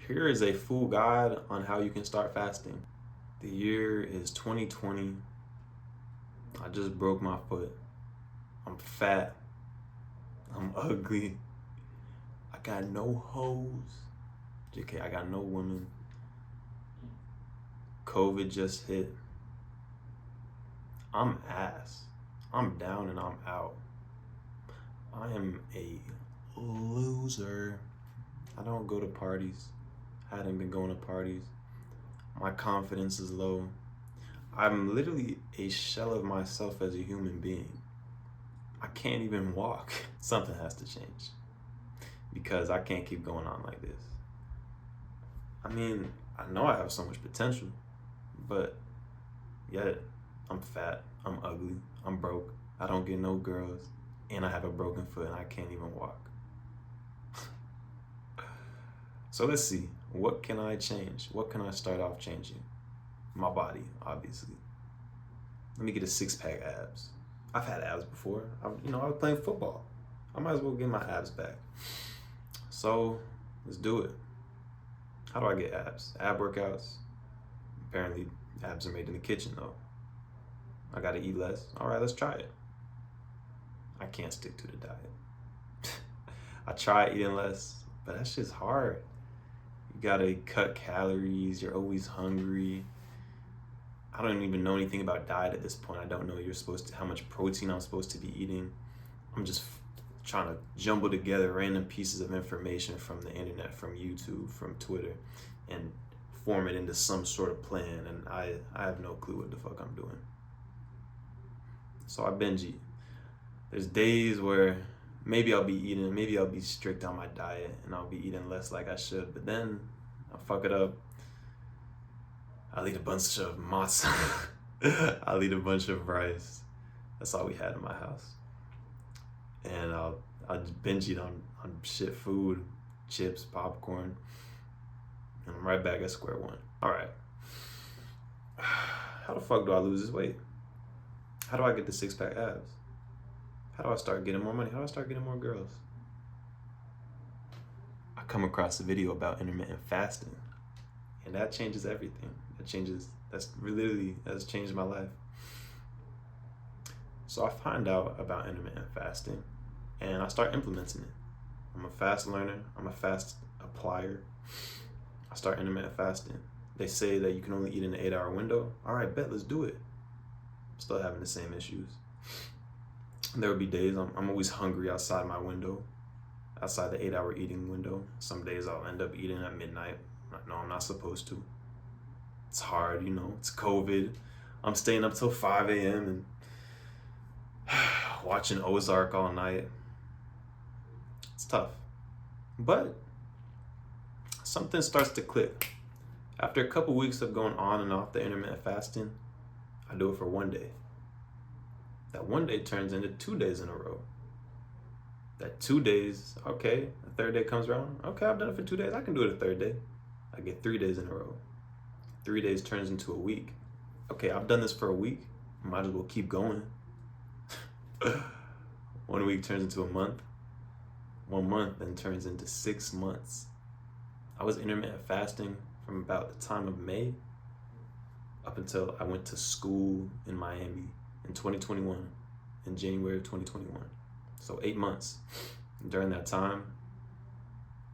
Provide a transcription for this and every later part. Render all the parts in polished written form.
Here is a full guide on how you can start fasting. The year is 2020. I just broke my foot. I'm fat. I'm ugly. I got no hoes. JK, I got no women. COVID just hit. I'm ass. I'm down and I'm out. I am a loser. I don't go to parties. I hadn't been going to parties. My confidence is low. I'm literally a shell of myself as a human being. I can't even walk. Something has to change because I can't keep going on like this. I mean, I know I have so much potential, but yet I'm fat, I'm ugly, I'm broke, I don't get no girls, and I have a broken foot and I can't even walk. So let's see, what can I change? What can I start off changing? My body, obviously. Let me get a six-pack abs. I've had abs before. I was playing football. I might as well get my abs back. So let's do it. How do I get abs? Ab workouts. Apparently abs are made in the kitchen though. I gotta eat less. All right, let's try it. I can't stick to the diet. I try eating less, but that shit's hard. You gotta cut calories. You're always hungry. I don't even know anything about diet at this point. I don't know how much protein I'm supposed to be eating. I'm just trying to jumble together random pieces of information from the internet, from YouTube, from Twitter, and form it into some sort of plan. And I have no clue what the fuck I'm doing. So I binge eat. There's days where maybe I'll be strict on my diet and I'll be eating less like I should, but then I'll fuck it up. I'll eat a bunch of matzah. I'll eat a bunch of rice. That's all we had in my house. And I'll just binge eat on shit food, chips, popcorn, and I'm right back at square one. All right. How the fuck do I lose this weight? How do I get the six-pack abs? How do I start getting more money? How do I start getting more girls? I come across a video about intermittent fasting, and that changes everything. That's changed my life. So I find out about intermittent fasting and I start implementing it. I'm a fast learner, I'm a fast applier. I start intermittent fasting. They say that you can only eat in an 8-hour window. All right, bet, let's do it. Still having the same issues. There will be days I'm always hungry outside my window, outside the 8-hour eating window. Some days I'll end up eating at midnight. No, I'm not supposed to. It's hard, it's COVID. I'm staying up till 5 a.m. and watching Ozark all night. It's tough. But something starts to click. After a couple weeks of going on and off the intermittent fasting, I do it for one day. That one day turns into 2 days in a row. That 2 days, okay, the third day comes around. Okay, I've done it for 2 days. I can do it a third day. I get 3 days in a row. 3 days turns into a week. Okay, I've done this for a week. Might as well keep going. 1 week turns into a month. 1 month then turns into 6 months. I was intermittent fasting from about the time of May up until I went to school in Miami in 2021, in January of 2021. So 8 months. And during that time,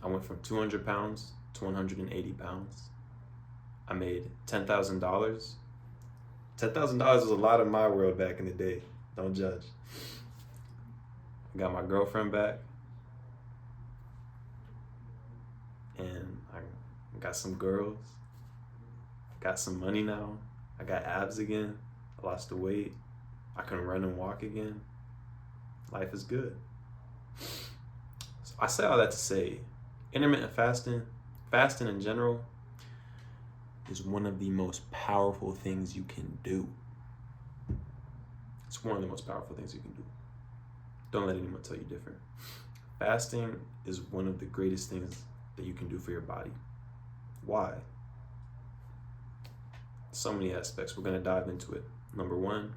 I went from 200 pounds to 180 pounds. I made $10,000. $10,000 was a lot in my world back in the day. Don't judge. I got my girlfriend back. And I got some girls. Got some money now. I got abs again. I lost the weight. I can run and walk again. Life is good. So I say all that to say, intermittent fasting in general, is one of the most powerful things you can do. It's one of the most powerful things you can do. Don't let anyone tell you different. Fasting is one of the greatest things that you can do for your body. Why? So many aspects. We're going to dive into it. Number one,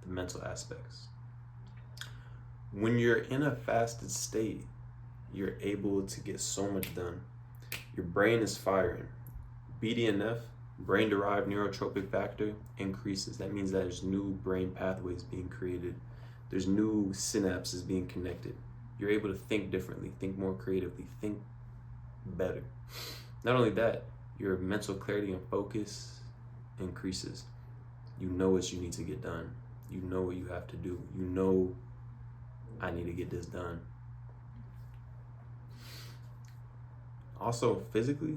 the mental aspects. When you're in a fasted state, you're able to get so much done. Your brain is firing. BDNF, brain-derived neurotropic factor, increases. That means that there's new brain pathways being created. There's new synapses being connected. You're able to think differently, think more creatively, think better. Not only that, your mental clarity and focus increases. You know what you need to get done. You know what you have to do. You know, I need to get this done. Also, physically,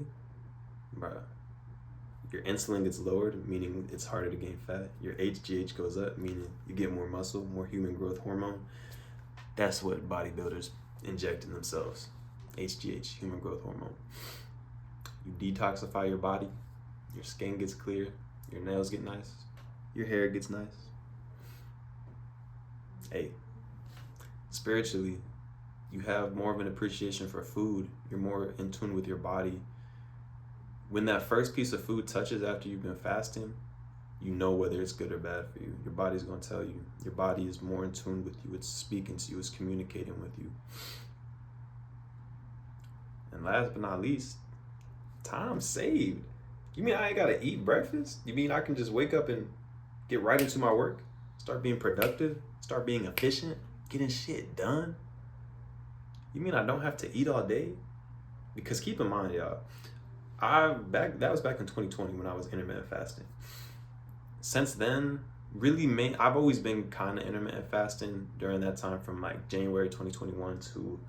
bruh, your insulin gets lowered, meaning it's harder to gain fat. Your HGH goes up, meaning you get more muscle, more human growth hormone. That's what bodybuilders inject in themselves. HGH, human growth hormone. You detoxify your body, your skin gets clear, your nails get nice, your hair gets nice. Hey, spiritually, you have more of an appreciation for food. You're more in tune with your body. When that first piece of food touches after you've been fasting, you know whether it's good or bad for you. Your body's gonna tell you. Your body is more in tune with you. It's speaking to you. It's communicating with you. And last but not least, time saved. You mean I ain't gotta eat breakfast? You mean I can just wake up and get right into my work? Start being productive? Start being efficient? Getting shit done? You mean I don't have to eat all day? Because keep in mind, y'all, that was back in 2020 when I was intermittent fasting. Since then, I've always been kind of intermittent fasting during that time from like January 2021 to,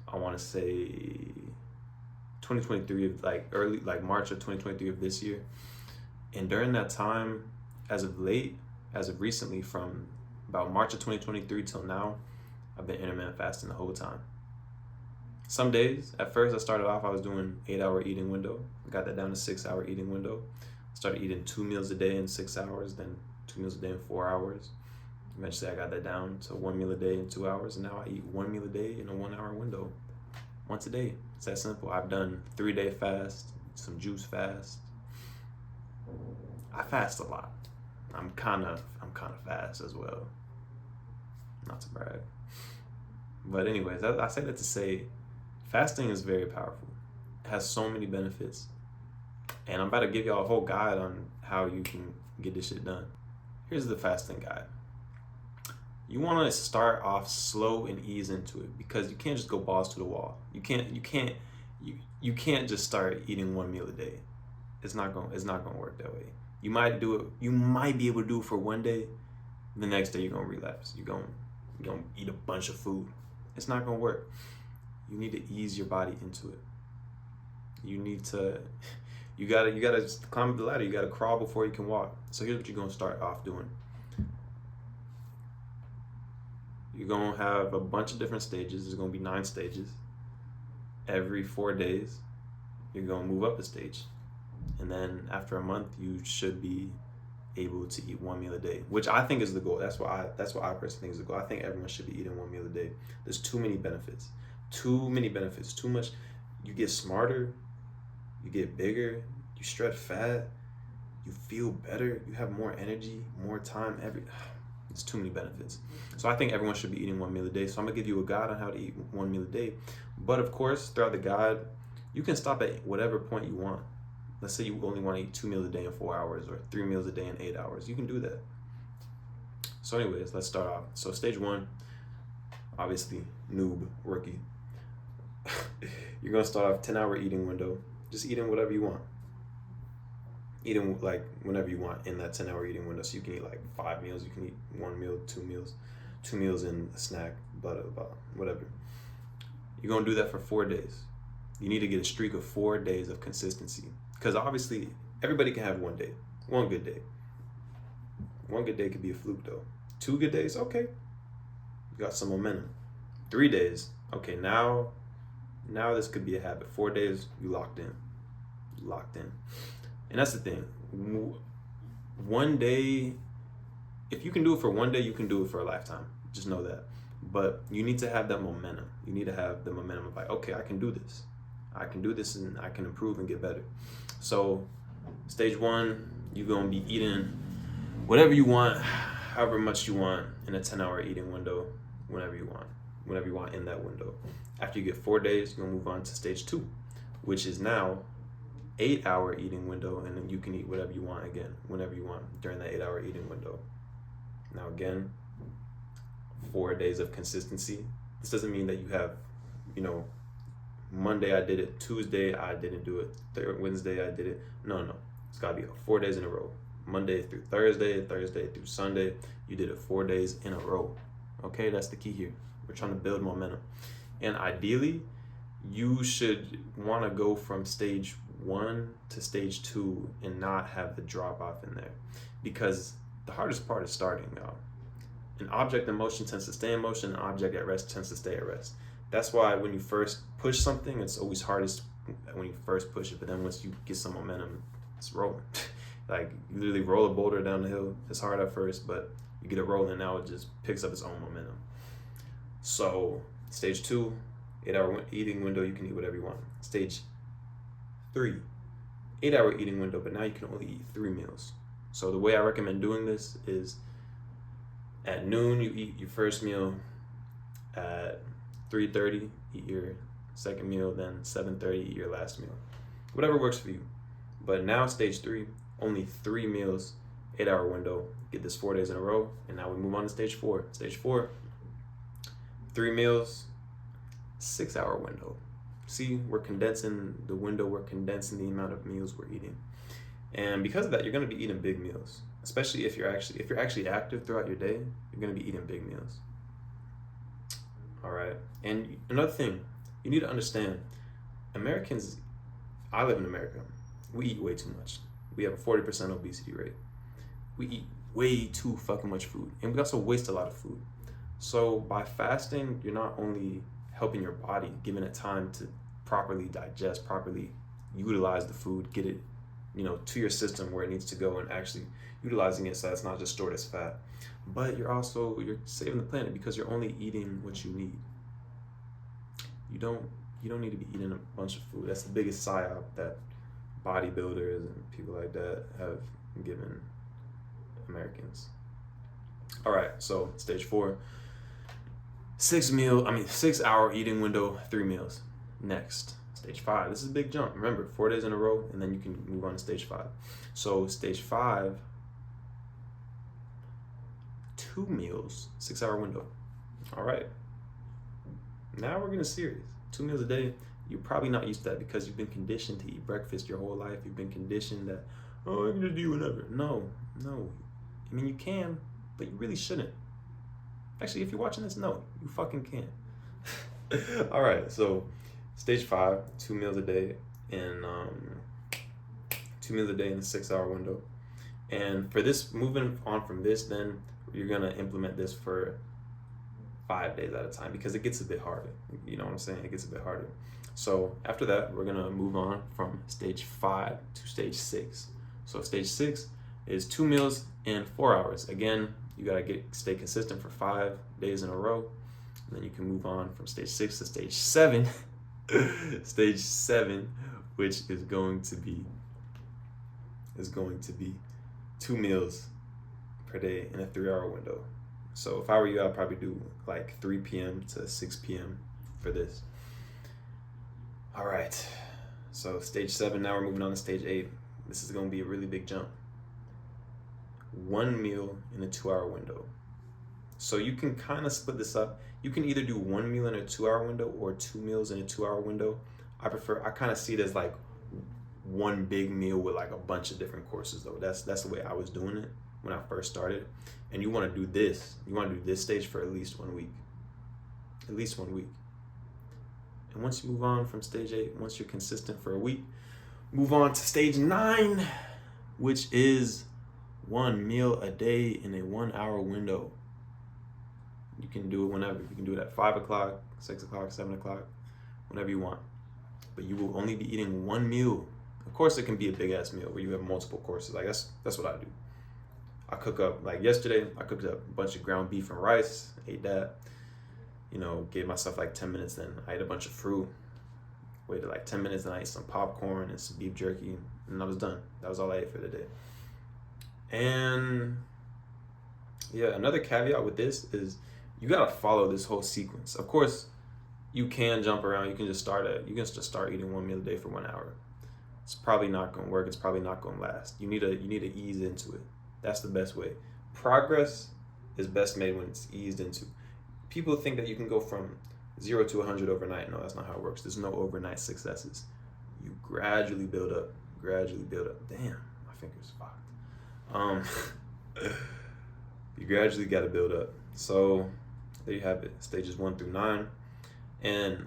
I want to say 2023, of like March of 2023 of this year. And during that time, as of recently, from about March of 2023 till now, I've been intermittent fasting the whole time. Some days, at first I started off, I was doing 8-hour eating window. I got that down to 6-hour eating window. Started eating 2 meals a day in 6 hours, then 2 meals a day in 4 hours. Eventually I got that down to 1 meal a day in 2 hours, and now I eat 1 meal a day in a 1-hour window. Once a day. It's that simple. I've done 3-day fast, some juice fast. I fast a lot. I'm kind of fast as well. Not to brag. But anyways, I say that to say, fasting is very powerful. It has so many benefits. And I'm about to give y'all a whole guide on how you can get this shit done. Here's the fasting guide. You want to start off slow and ease into it, because you can't just go balls to the wall. You can't just start eating 1 meal a day. It's not going to work that way. You might be able to do it for 1 day. The next day you're going to relapse. You're going to eat a bunch of food. It's not going to work. You need to ease your body into it. You gotta climb the ladder. You gotta crawl before you can walk. So here's what you're gonna start off doing. You're gonna have a bunch of different stages. There's gonna be 9 stages. Every 4 days, you're gonna move up a stage. And then after a month, you should be able to eat 1 meal a day, which I think is the goal. That's what I personally think is the goal. I think everyone should be eating 1 meal a day. There's too many benefits. Too much. You get smarter, you get bigger, you shred fat, you feel better, you have more energy, more time. It's too many benefits. So I think everyone should be eating 1 meal a day. So I'm gonna give you a guide on how to eat 1 meal a day. But of course, throughout the guide, you can stop at whatever point you want. Let's say you only want to eat 2 meals a day in 4 hours, or 3 meals a day in 8 hours. You can do that. So anyways, let's start off. So stage 1, obviously, noob, rookie. You're gonna start off 10-hour eating window. Just eating whatever you want. Eating like whenever you want in that 10-hour eating window. So you can eat like 5 meals. You can eat 1 meal, 2 meals, 2 meals and a snack, blah, blah, blah, whatever. You're gonna do that for 4 days. You need to get a streak of 4 days of consistency. Because obviously, everybody can have 1 day, 1 good day. 1 good day could be a fluke though. 2 good days, okay. You got some momentum. 3 days, okay, now this could be a habit. 4 days, you locked in. And that's the thing. 1 day, if you can do it for 1 day, you can do it for a lifetime. Just know that. But you need to have that momentum. You need to have the momentum of like, okay, I can do this. I can do this and I can improve and get better. So stage 1, you're going to be eating whatever you want, however much you want in a 10-hour eating window, whenever you want in that window. After you get 4 days, you're going to move on to stage 2. which is now 8-hour eating window, and then you can eat whatever you want again, whenever you want during that 8-hour eating window. Now again, 4 days of consistency. This doesn't mean that you have, Monday I did it, Tuesday I didn't do it, Wednesday I did it. No. It's gotta be 4 days in a row. Monday through Thursday, Thursday through Sunday. You did it 4 days in a row. Okay, that's the key here. We're trying to build momentum. And ideally, you should want to go from stage 1 to stage 2 and not have the drop off in there, because the hardest part is starting, y'all. An object in motion tends to stay in motion. An object at rest tends to stay at rest. That's why when you first push something, it's always hardest when you first push it. But then once you get some momentum, it's rolling. Like you literally roll a boulder down the hill. It's hard at first, but you get it rolling. Now it just picks up its own momentum. So stage 2, 8-hour eating window. You can eat whatever you want. Stage 3, 8-hour eating window, but now you can only eat 3 meals. So the way I recommend doing this is at noon, you eat your first meal. At 3:30, eat your second meal. Then 7:30, eat your last meal. Whatever works for you. But now stage 3, only 3 meals, 8-hour window. Get this 4 days in a row. And now we move on to stage 4. Stage 4, 3 meals, 6-hour window. See, we're condensing the window. We're condensing the amount of meals we're eating. And because of that, you're going to be eating big meals. Especially if you're actually active throughout your day, you're going to be eating big meals. All right. And another thing, you need to understand, Americans, I live in America, we eat way too much. We have a 40% obesity rate. We eat way too fucking much food. And we also waste a lot of food. So by fasting, you're not only helping your body, giving it time to properly digest, properly utilize the food, get it, to your system where it needs to go, and actually utilizing it so it's not just stored as fat. But you're saving the planet, because you're only eating what you need. You don't need to be eating a bunch of food. That's the biggest psyop that bodybuilders and people like that have given Americans. All right, so stage 4, 6-hour eating window, 3 meals. Next, stage 5. This is a big jump. Remember, 4 days in a row, and then you can move on to stage 5. So stage 5, 2 meals, 6-hour window. All right. Now we're getting serious. 2 meals a day. You're probably not used to that because you've been conditioned to eat breakfast your whole life. You've been conditioned that, I can just do whatever. No. I mean, you can, but you really shouldn't. Actually, if you're watching this, no, you fucking can't. All right, so stage 5, 2 meals a day, and 2 meals a day in a 6-hour window. And for this, moving on from this, then you're gonna implement this for 5 days at a time, because it gets a bit harder. You know what I'm saying? It gets a bit harder. So after that, we're gonna move on from stage 5 to stage 6. So stage 6 is 2 meals in 4 hours. Again, you gotta stay consistent for 5 days in a row. And then you can move on from stage 6 to stage 7. Stage 7, which is going to be 2 meals per day in a 3-hour window. So if I were you, I'd probably do like 3 p.m. to 6 p.m. for this. All right, so stage 7, now we're moving on to stage 8. This is gonna be a really big jump. 1 meal in a 2-hour window. So you can kind of split this up. You can either do 1 meal in a 2-hour window or 2 meals in a 2-hour window. I kind of see it as like one big meal with like a bunch of different courses though. That's the way I was doing it when I first started. And you want to do this. You want to do this stage for at least 1 week. At least 1 week. And once you move on from stage 8, once you're consistent for a week, move on to stage 9, which is 1 meal a day in a 1-hour window. You can do it whenever. You can do it at 5 o'clock, 6 o'clock, 7 o'clock, whenever you want. But you will only be eating 1 meal. Of course, it can be a big ass meal where you have multiple courses. Like that's what I do. I cook up, like yesterday, I cooked up a bunch of ground beef and rice, ate that, gave myself like 10 minutes, then I ate a bunch of fruit, waited like 10 minutes, then I ate some popcorn and some beef jerky, and I was done. That was all I ate for the day. And yeah, another caveat with this is you gotta follow this whole sequence. Of course, you can jump around. You can just start eating one meal a day for 1 hour. It's probably not going to work. It's probably not going to last. You need to ease into it. That's the best way. Progress is best made when it's eased into. People think that you can go from 0 to 100 overnight. No, that's not how it works. There's no overnight successes. You gradually build up. Damn, my finger's fucked. You gradually got to build up. So there you have it. Stages 1 through 9. And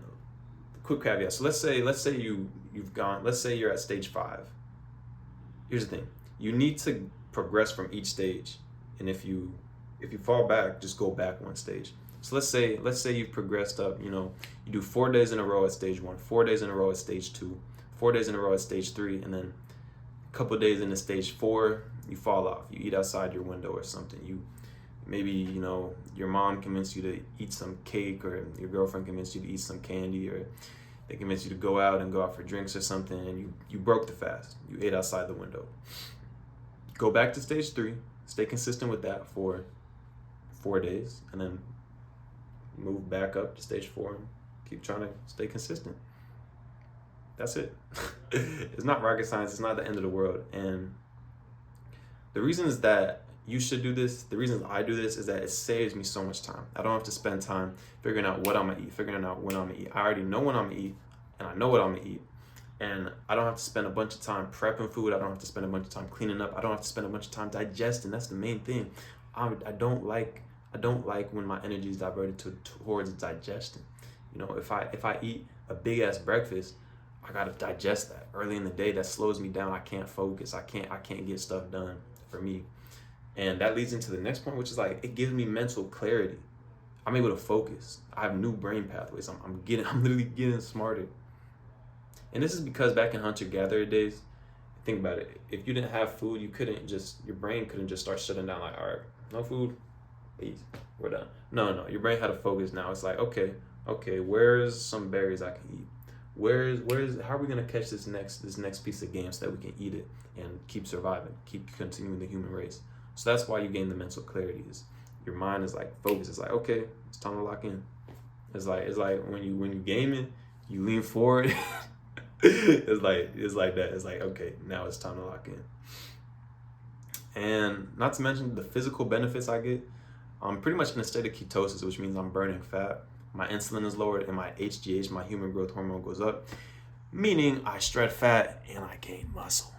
quick caveat. So let's say let's say you're at stage 5. Here's the thing. You need to progress from each stage. And if you fall back, just go back one stage. So let's say you've progressed up, you do 4 days in a row at stage 1, 4 days in a row at stage 2, 4 days in a row at stage 3, and then a couple days into stage 4, you fall off. You eat outside your window or something. Maybe your mom convinced you to eat some cake, or your girlfriend convinced you to eat some candy, or they convinced you to go out for drinks or something, and you broke the fast. You ate outside the window. Go back to stage 3, stay consistent with that for 4 days, and then move back up to stage 4 and keep trying to stay consistent. That's it. It's not rocket science. It's not the end of the world. And the reasons that you should do this, the reasons I do this, is that it saves me so much time. I don't have to spend time figuring out what I'm gonna eat, figuring out when I'm gonna eat. I already know when I'm gonna eat, and I know what I'm gonna eat. And I don't have to spend a bunch of time prepping food. I don't have to spend a bunch of time cleaning up. I don't have to spend a bunch of time digesting. That's the main thing. I don't like when my energy is diverted towards digestion. If I eat a big ass breakfast, I gotta digest that early in the day. That slows me down. I can't focus. I can't get stuff done for me. And that leads into the next point, which is it gives me mental clarity. I'm able to focus. I have new brain pathways. I'm literally getting smarter. And this is because back in hunter-gatherer days, think about it. If you didn't have food, your brain couldn't just start shutting down all right, no food, peace, we're done. No, your brain had to focus now. It's okay, where's some berries I can eat? How are we gonna catch this next piece of game so that we can eat it and keep surviving, keep continuing the human race? So that's why you gain the mental clarity. Is your mind is focused. It's okay, it's time to lock in. It's like when you gaming, you lean forward. it's like that. It's okay, now it's time to lock in. And not to mention the physical benefits I get. I'm pretty much in a state of ketosis, which means I'm burning fat. My insulin is lowered and my HGH, my human growth hormone, goes up, meaning I shred fat and I gain muscle.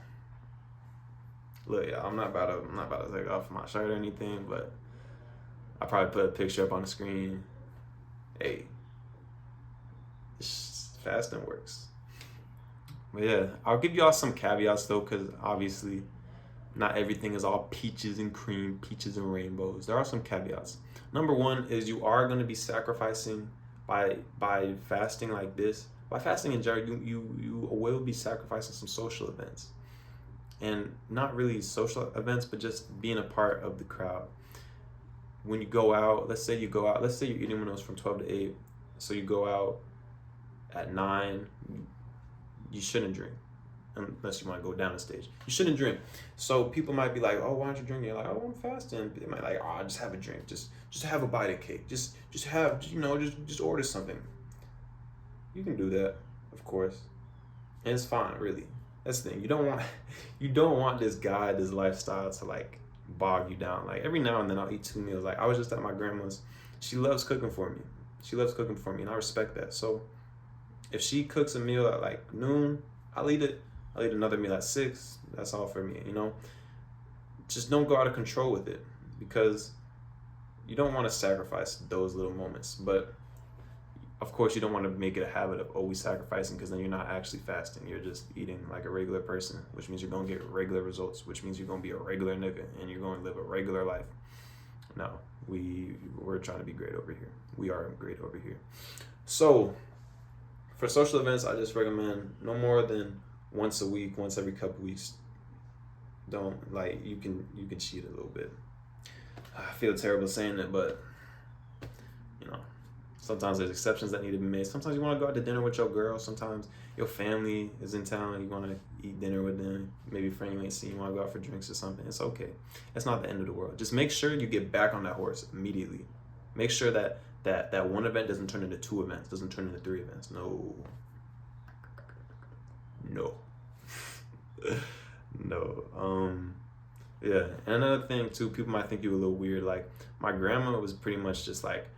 Look, y'all, I'm not about to take off my shirt or anything, but I probably put a picture up on the screen. Hey, fasting works. But yeah, I'll give y'all some caveats though, because obviously not everything is all peaches and cream, peaches and rainbows. There are some caveats. Number one is you are going to be sacrificing by fasting like this. By fasting in general, you will be sacrificing some social events. And not really social events, but just being a part of the crowd. When you go out, let's say you're eating windows from 12 to 8, so you go out at 9, you shouldn't drink. Unless you want to go down a stage. You shouldn't drink. So people might be like, oh, why aren't you drinking? You're like, oh, I'm fasting. They might just have a drink. Just have a bite of cake. Just order something. You can do that, of course. And it's fine, really. That's the thing. You don't want this lifestyle to bog you down. Every now and then I'll eat 2 meals. I was just at my grandma's. She loves cooking for me. And I respect that. So if she cooks a meal at noon, I'll eat it. I'll eat another meal at 6. That's all for me, Just don't go out of control with it, because you don't want to sacrifice those little moments. But of course, you don't want to make it a habit of always sacrificing, because then you're not actually fasting. You're just eating like a regular person, which means you're going to get regular results, which means you're going to be a regular nigga and you're going to live a regular life. No, we're trying to be great over here. We are great over here. So for social events, I just recommend no more than once a week, once every couple weeks. Don't you can cheat a little bit. I feel terrible saying it, but sometimes there's exceptions that need to be made. Sometimes you want to go out to dinner with your girl. Sometimes your family is in town. You want to eat dinner with them. Maybe a friend you ain't seen. You want to go out for drinks or something. It's okay. It's not the end of the world. Just make sure you get back on that horse immediately. Make sure that that one event doesn't turn into 2 events, doesn't turn into 3 events. No. Yeah. And another thing too, people might think you a little weird. Like, my grandma was pretty much just like,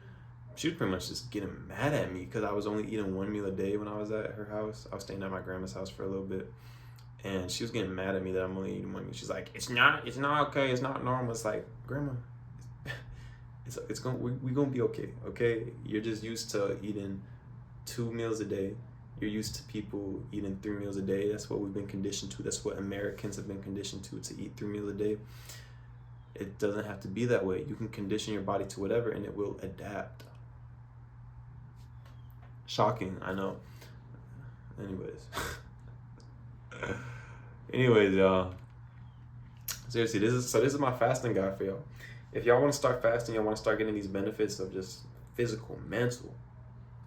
she was pretty much just getting mad at me because I was only eating 1 meal a day when I was at her house. I was staying at my grandma's house for a little bit, and she was getting mad at me that I'm only eating 1 meal. She's like, it's not okay, it's not normal. It's like, Grandma, we're gonna be okay. Okay, you're just used to eating 2 meals a day. You're used to people eating 3 meals a day. That's what we've been conditioned to. That's what Americans have been conditioned to eat 3 meals a day. It doesn't have to be that way. You can condition your body to whatever, and it will adapt. Shocking, I know. Anyways, y'all. Seriously, this is my fasting guide for y'all. If y'all want to start fasting, y'all want to start getting these benefits of just physical, mental,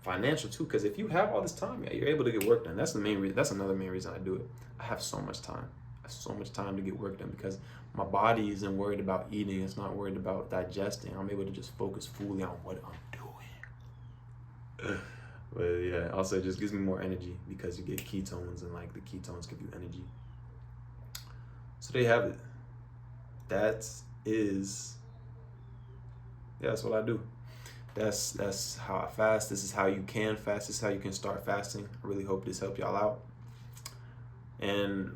financial too. Because if you have all this time, yeah, you're able to get work done. That's the main reason. That's another main reason I do it. I have so much time. I have so much time to get work done because my body isn't worried about eating. It's not worried about digesting. I'm able to just focus fully on what I'm doing. But yeah, also it just gives me more energy because you get ketones, and like the ketones give you energy. So there you have it. That's what I do. That's how I fast. This is how you can fast. This is how you can start fasting. I really hope this helped y'all out. And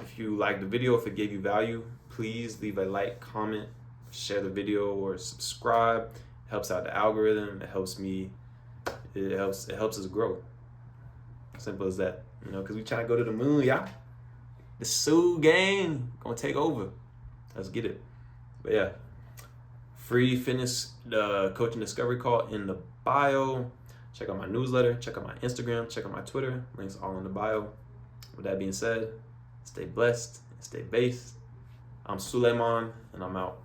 if you liked the video, if it gave you value, please leave a like, comment, share the video, or subscribe. It helps out the algorithm. It helps me. It helps us grow. Simple as that. You know, because we trying to go to the moon, y'all. The Sue gang gonna take over. Let's get it. But yeah, free fitness coaching discovery call in the bio. Check out my newsletter. Check out my Instagram. Check out my Twitter. Links all in the bio. With that being said, stay blessed and stay based. I'm Suleiman, and I'm out.